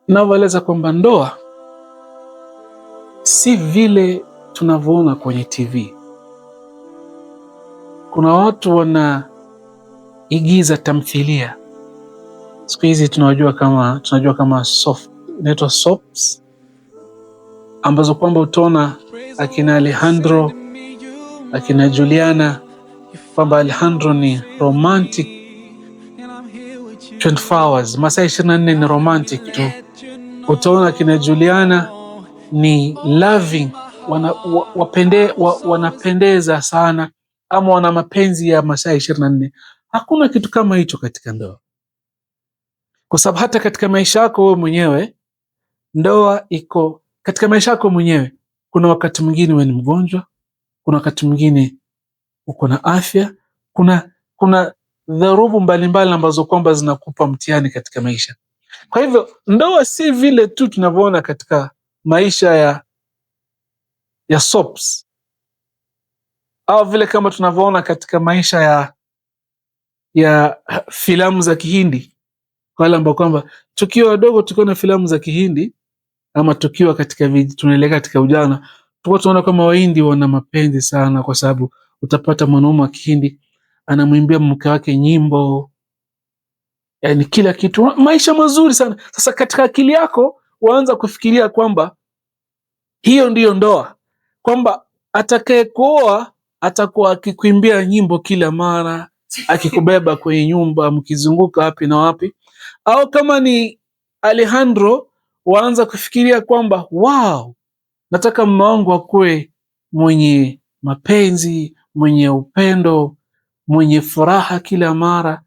Navyoeleza kwamba ndoa si vile tunavyoona kwenye TV. Kuna watu wanaigiza tamthilia siku hizi tunajua kama inaitwa soaps, ambazo kwamba utaona akina Alejandro, akina Juliana, kwamba Alejandro ni romantic 24 hours, masaa 24 ni romantic tu. Utaona akina Juliana ni loving, wanapendeza sana, ama wana mapenzi ya masaa 24. Hakuna kitu kama hicho katika ndoa, kwa sababu hata katika maisha yako wewe mwenyewe, ndoa iko katika maisha yako mwenyewe. Kuna wakati mwingine wewe ni mgonjwa, kuna wakati mwingine uko na afya, kuna dharubu mbalimbali ambazo kwamba zinakupa mtihani katika maisha. Kwa hivyo ndoa si vile tu tunavyoona katika maisha ya soaps, au vile kama tunavyoona katika maisha ya filamu za Kihindi. Kwa wale ambao kwamba tukiwa wadogo tukiwa na filamu za Kihindi, ama tukiwa tunaelekea katika ujana, tulikuwa tunaona kama Wahindi wana mapenzi sana, kwa sababu utapata mwanaume wa Kihindi anamwimbia mke wake nyimbo, yani kila kitu, maisha mazuri sana. Sasa katika akili yako waanza kufikiria kwamba hiyo ndiyo ndoa, kwamba atakayekuoa atakuwa akikuimbia nyimbo kila mara, akikubeba kwenye nyumba, mkizunguka wapi na wapi. Au kama ni Alejandro, waanza kufikiria kwamba wow, nataka mume wangu akuwe mwenye mapenzi, mwenye upendo, mwenye furaha kila mara.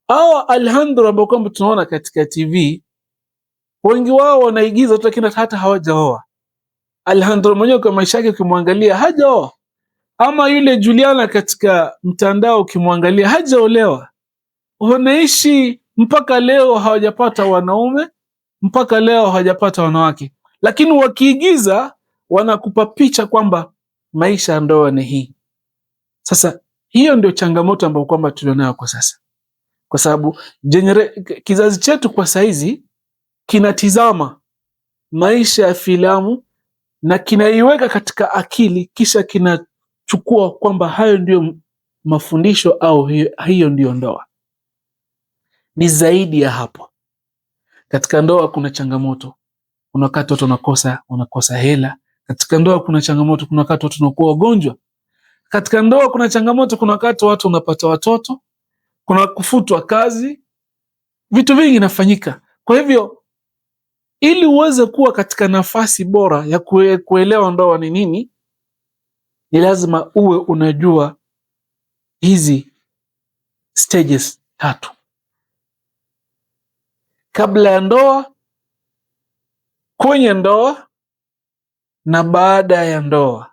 Au Alejandro ambao kwamba tunaona katika TV, wengi wao wanaigiza tu, lakini hata hawajaoa. Alejandro mwenyewe kwa maisha yake ukimwangalia hajaoa. Ama yule Juliana katika mtandao ukimwangalia hajaolewa. Wanaishi mpaka leo, hawajapata wanaume, mpaka leo hawajapata wanawake, lakini wakiigiza wanakupa picha kwamba maisha ya ndoa ni hii. Sasa hiyo ndio changamoto ambayo kwamba tulionayo kwa sasa, kwa sababu kizazi chetu kwa saizi kinatizama maisha ya filamu na kinaiweka katika akili, kisha kinachukua kwamba hayo ndio mafundisho au hiyo ndio ndoa. Ni zaidi ya hapo. Katika ndoa kuna changamoto. Kuna wakati watu wanakosa hela. Katika ndoa kuna changamoto. Kuna wakati watu wanakuwa wagonjwa. Katika ndoa kuna changamoto. Kuna wakati watu wanapata watoto. Kuna kufutwa kazi. Vitu vingi vinafanyika. Kwa hivyo, ili uweze kuwa katika nafasi bora ya kuelewa ndoa ni nini, ni lazima uwe unajua hizi stages 3: kabla ya ndoa, kwenye ndoa, na baada ya ndoa.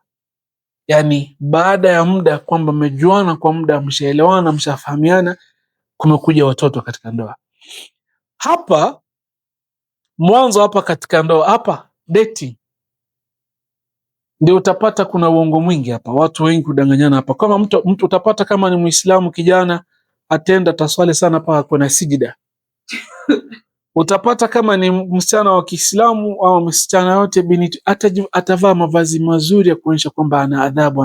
Yani baada ya muda, kwamba mmejuana kwa muda, mshaelewana, mshafahamiana, kumekuja watoto katika ndoa. Hapa mwanzo, hapa katika ndoa, hapa dating, ndio utapata kuna uongo mwingi hapa, watu wengi kudanganyana hapa. Kama mtu utapata kama ni Muislamu kijana, atenda taswali sana paka kuna sijida. Utapata kama ni msichana wa Kiislamu au msichana yote binti, atavaa mavazi mazuri ya kuonyesha kwamba ana adhabu,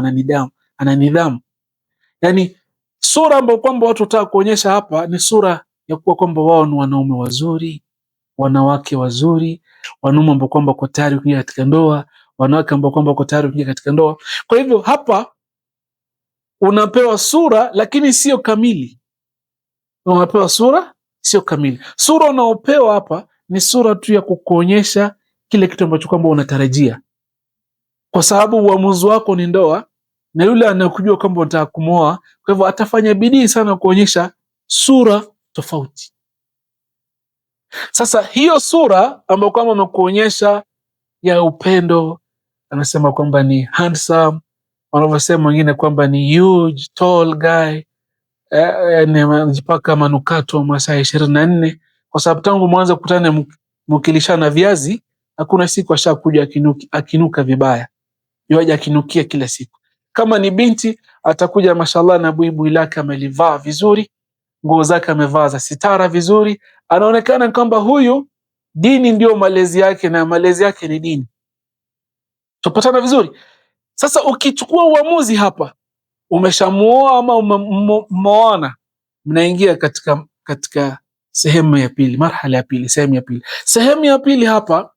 ana nidhamu. Yani sura ambayo kwamba watu wataka kuonyesha hapa ni sura ya kuwa kwamba wao ni wanaume wazuri, wanawake wazuri, wanaume ambao kwamba wako tayari kuingia katika ndoa, wanawake ambao kwamba wako tayari kuingia katika ndoa. Kwa hivyo hapa unapewa sura, lakini sio kamili. Unapewa sura sio kamili. Sura unaopewa hapa ni sura tu ya kukuonyesha kile kitu ambacho kwamba unatarajia, kwa sababu uamuzi wako ni ndoa, na yule anayekujua kwamba unataka kumwoa, kwa hivyo atafanya bidii sana kuonyesha sura tofauti. Sasa hiyo sura ambayo kwamba amekuonyesha ya upendo, anasema kwamba ni handsome, wanavyosema wengine kwamba ni huge tall guy, anajipaka manukato masaa 24, kwa sababu tangu mwanzo kukutana mkilishana viazi, hakuna siku ashakuja akinuka vibaya. Yuaje akinukia kila siku. Kama ni binti, atakuja mashallah na buibui lake amelivaa vizuri, nguo zake amevaa za sitara vizuri, anaonekana kwamba huyu Dini ndio malezi yake, na malezi yake ni dini. Tupatana vizuri? Sasa ukichukua uamuzi hapa, umeshamuoa ama umeoana, mnaingia katika sehemu ya pili, marhala ya pili, sehemu ya pili. Sehemu ya pili hapa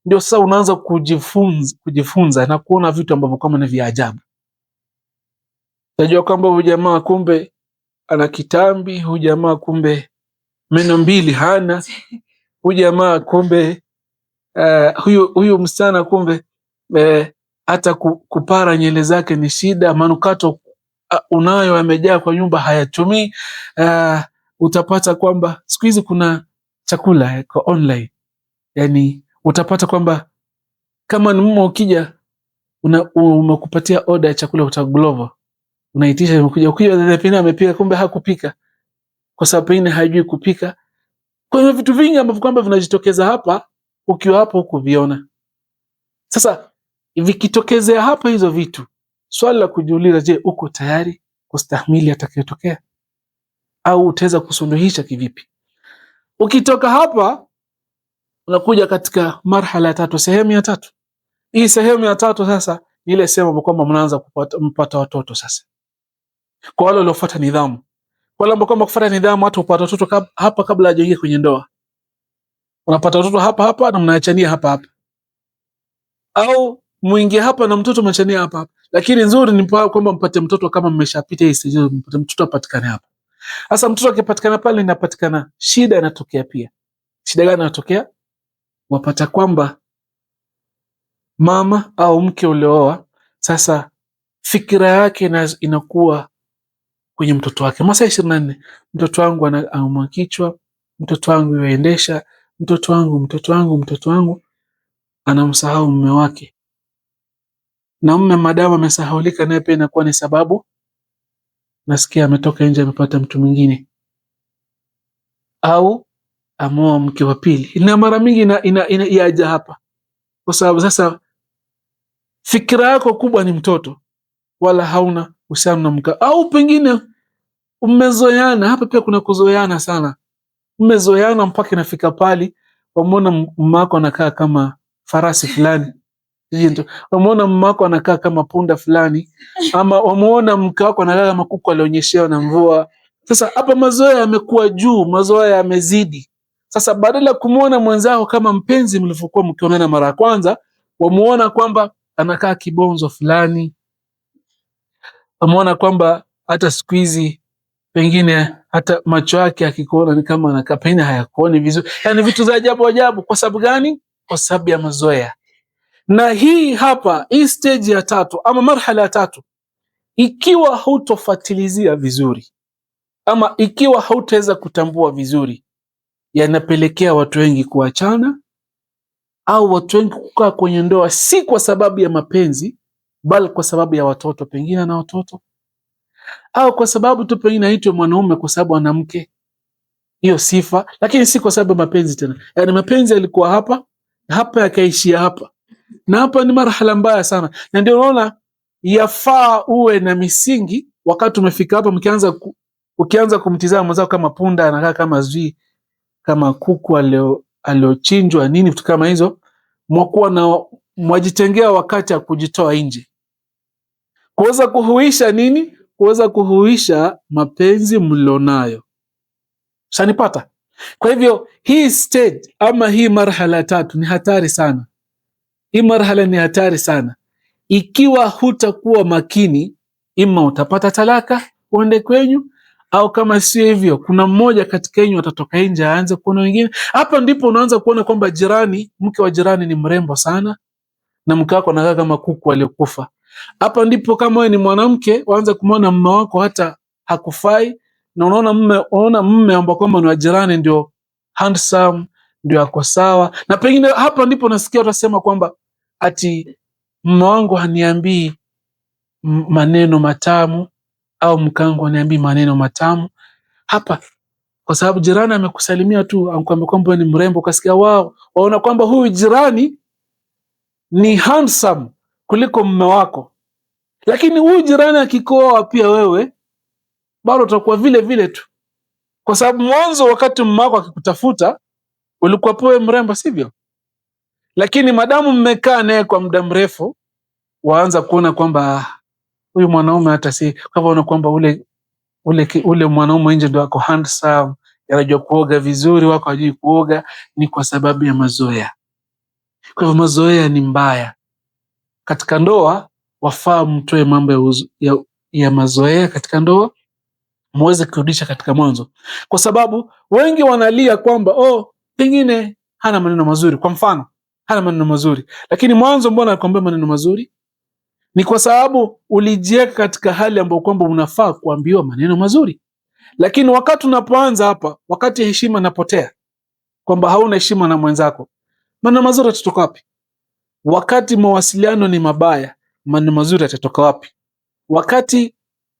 ndio sasa unaanza kujifunza na kuona vitu ambavyo kama ni vya ajabu. Unajua kwamba huyu jamaa kumbe ana kitambi, huyu jamaa kumbe meno mbili hana, huyu jamaa kumbe huyu msichana kumbe hata kupara nywele zake ni shida, manukato unayo amejaa kwa nyumba hayatumii. Utapata kwamba siku hizi kuna chakula kwa online, yani utapata kwamba kama ni mume ukija umekupatia order ya chakula kutoka Glovo, unaitisha, ukija pengine amepika kumbe hakupika kwa sababu pengine hajui kupika. Kwa hiyo vitu vingi ambavyo kwamba vinajitokeza hapa ukiwa hapo huku viona. Sasa vikitokezea hapa hizo vitu, swali la kujiuliza, je, uko tayari kustahimili atakayotokea au utaweza kusuluhisha kivipi? Ukitoka hapa unakuja katika marhala ya tatu, sehemu ya tatu. Hii sehemu ya tatu sasa ni ile sehemu kwamba mnaanza kupata watoto. Sasa kwa wale waliofuata nidhamu, wale ambao kwamba kufuata nidhamu, hata upata watoto hapa kabla hajaingia kwenye ndoa, unapata watoto hapa na mnaachania hapa, au muingie hapa na mtoto machania hapa. Lakini nzuri ni kwamba mpate mtoto kama mmeshapita hii stage, mpate mtoto apatikane hapa. Sasa mtoto akipatikana pale, inapatikana shida inatokea pia. Shida gani inatokea? Wapata kwamba mama au mke ulioa sasa fikira yake inakuwa kwenye mtoto wake masaa 24. Mtoto wangu anaumwa kichwa, mtoto wangu yuendesha, mtoto wangu, anamsahau mume wake. Na mume madamu amesahaulika, naye pia inakuwa ni sababu, nasikia ametoka nje amepata mtu mwingine, au amoa mke wa pili. Na mara mingi inaja hapa kwa sababu sasa fikira yako kubwa ni mtoto, wala hauna uhusiano na mke, au pengine umezoeana. Hapa pia kuna kuzoeana sana, umezoeana mpaka inafika pali wamuona mume wako anakaa kama farasi fulani, wamuona mume wako anakaa kama punda fulani, ama wamuona mke wako anakaa kama kuku alionyeshewa na mvua. Sasa hapa mazoea yamekuwa juu, mazoea yamezidi. Sasa badala ya kumuona mwenzao kama mpenzi mlivyokuwa mkionana mara ya kwanza, wamuona kwamba anakaa kibonzo fulani, wamuona kwamba hata siku hizi pengine hata macho yake akikuona ni kama anakaa pengine hayakuoni vizuri. Yani vitu za ajabu ajabu. Kwa sababu gani? Kwa sababu ya mazoea. Na hii hapa, hii stage ya tatu ama marhala ya tatu, ikiwa hautofatilizia vizuri ama ikiwa hautaweza kutambua vizuri, yanapelekea watu wengi kuachana, au watu wengi kukaa kwenye ndoa si kwa sababu ya mapenzi, bali kwa sababu ya watoto, pengine na watoto, au kwa sababu tu pengine aitwe mwanaume kwa sababu ana mke, hiyo sifa, lakini si kwa sababu mapenzi tena. Yani mapenzi yalikuwa hapa yakaishia hapa, na hapa ni marhala mbaya sana. Na ndio unaona yafaa uwe na misingi. Wakati umefika hapa, ukianza kumtizama mwenzako kama punda, anakaa kama zui, kama kuku aliochinjwa nini, vitu kama hizo, mwakuwa na mwajitengea wakati ya kujitoa nje, kuweza kuhuisha nini, kuweza kuhuisha mapenzi mlionayo. Shanipata? Kwa hivyo hii stage ama hii marhala tatu ni hatari sana. Hii marhala ni hatari sana. Ikiwa hutakuwa makini, ima utapata talaka uende kwenyu, au kama sio hivyo, kuna mmoja katika yenu atatoka nje aanze kuona wengine. Hapa ndipo unaanza kuona kwamba jirani, mke wa jirani ni mrembo sana, na mke wako anakaa kama kuku aliyokufa. Hapa ndipo kama wewe ni mwanamke, waanze kumwona mume wako hata hakufai, na unaona mume ambao kwamba ni wa jirani ndio handsome, ndio ako sawa. Na pengine hapa ndipo nasikia utasema kwamba ati mume wangu haniambii maneno matamu, au mkangu haniambii maneno matamu. Hapa kwa sababu jirani amekusalimia tu, amekwambia kwamba ni mrembo, ukasikia wao, waona kwamba huyu jirani ni handsome kuliko mume wako. Lakini huyu jirani akikoa pia, wewe bado utakuwa vile vile tu, kwa sababu mwanzo wakati mume wako akikutafuta ulikuwa poe mrembo, sivyo? Lakini madamu mmekaa naye kwa muda mrefu, waanza kuona kwamba huyu mwanaume hata si kwa hivyo, kwamba ule mwanaume nje ndo ako handsome, anajua kuoga vizuri, wako hajui kuoga. Ni kwa sababu ya mazoea. Kwa hivyo mazoea ni mbaya katika ndoa. Wafaa mtoe mambo ya mazoea katika ndoa, muweze kurudisha katika mwanzo, kwa sababu wengi wanalia kwamba pengine hana maneno mazuri. Kwa mfano, hana maneno mazuri, lakini mwanzo mbona alikwambia maneno mazuri? Ni kwa sababu ulijiweka katika hali ambayo kwamba unafaa kuambiwa maneno mazuri. Lakini wakati unapoanza hapa, wakati heshima inapotea, kwamba hauna heshima na mwenzako, maneno mazuri yatatoka wapi? Wakati mawasiliano ni mabaya, maneno mazuri yatatoka wapi? Wakati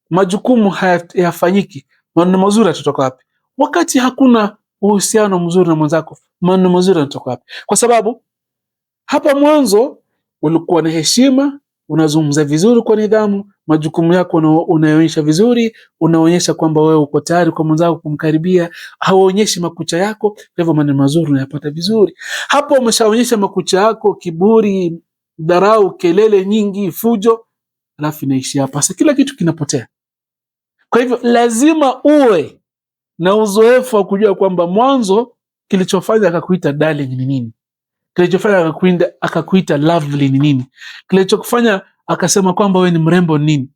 majukumu hayafanyiki, maneno mazuri yatatoka wapi? Wakati hakuna uhusiano mzuri na mwenzako, maneno mazuri yatatoka wapi? Kwa sababu hapa mwanzo ulikuwa na heshima, unazungumza vizuri kwa nidhamu, majukumu yako unaonyesha vizuri, unaonyesha kwamba wewe uko tayari kwa mwenzako kumkaribia, hauonyeshi makucha yako. Kwa hivyo maneno mazuri unayapata vizuri. Hapo umeshaonyesha makucha yako, kiburi, dharau, kelele nyingi, fujo, alafu inaishi hapa. Sasa kila kitu kinapotea. Kwa hivyo lazima uwe na uzoefu wa kujua kwamba mwanzo kilichofanya akakuita darling ni nini, kilichofanya akakuita lovely ni nini, kilichokufanya akasema kwamba wewe ni mrembo ni nini.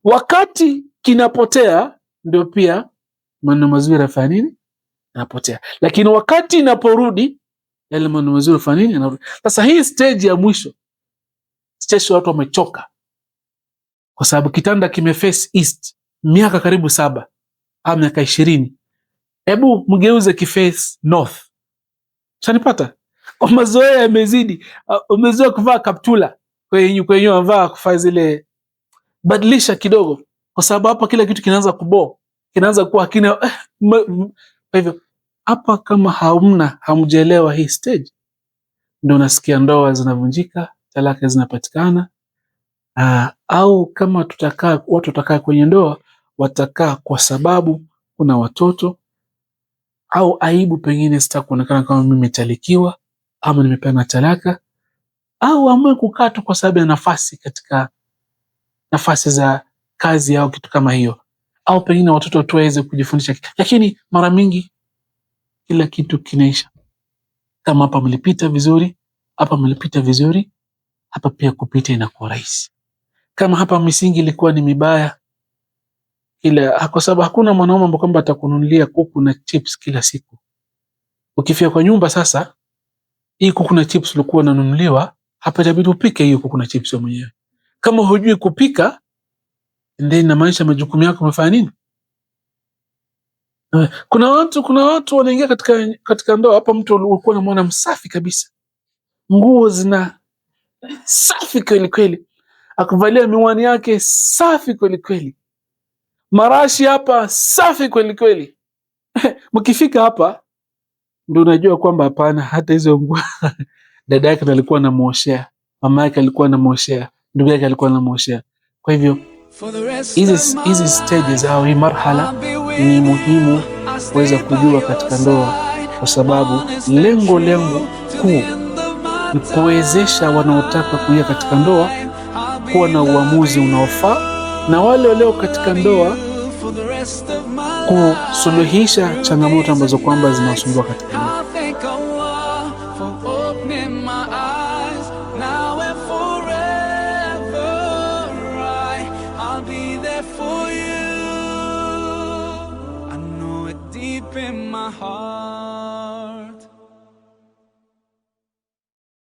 Wakati kinapotea, ndio pia maneno mazuri yafanya nini? Yanapotea. Lakini wakati inaporudi, yale maneno mazuri yafanya nini? Yanarudi. Sasa hii stage ya mwisho, stage watu wamechoka, kwa sababu kitanda kimeface east miaka karibu 7 au miaka 20. Hebu mgeuze kiface north. Shanipata? Mazoea yamezidi. Umezoea kuvaa kaptula, kwenye unavaa kufanya zile, badilisha kidogo, kwa sababu hapa kila kitu kinaanza kubo, kinaanza kuwa kina. Kwa hivyo hapa kama hamjaelewa hii stage, ndio unasikia ndoa zinavunjika, talaka zinapatikana. Au kama watu watakaa kwenye ndoa, watakaa kwa sababu kuna watoto au aibu, pengine sitaki kuonekana kama mimi nimetalikiwa ama nimepeana talaka, au amwe kukaa tu kwa sababu ya nafasi katika nafasi za kazi au kitu kama hiyo, au pengine watoto tu waweze kujifundisha. Lakini mara mingi kila kitu kinaisha. Kama hapa mlipita vizuri, hapa mlipita vizuri, hapa pia kupita inakuwa rahisi. Kama hapa misingi ilikuwa ni mibaya, kwa sababu hakuna mwanaume ambaye kwamba atakununulia kuku na chips kila siku. Ukifia kwa nyumba sasa, hii kuku na chips ulikuwa unanunuliwa, hapa itabidi upike hiyo kuku na chips wewe mwenyewe. Kama hujui kupika, ndio na maisha majukumu yako umefanya nini? Kuna watu wanaingia katika ndoa hapa, mtu ulikuwa unamwona msafi kabisa, nguo zina safi kweli kweli, akuvalia miwani yake safi kweli kweli, marashi hapa safi kweli kweli. Mkifika hapa ndio unajua kwamba hapana, hata hizo nguo dada yake alikuwa anamuoshea, mama yake alikuwa anamuoshea, ndugu yake alikuwa anamuoshea. Kwa hivyo hizi stages au hii marhala ni muhimu kuweza kujua katika ndoa, kwa sababu lengo kuu ni kuwezesha wanaotaka kuingia katika ndoa kuwa na uamuzi unaofaa, na wale walio katika ndoa kusuluhisha changamoto ambazo kwamba zinawasumbua katika ndoa. In my heart.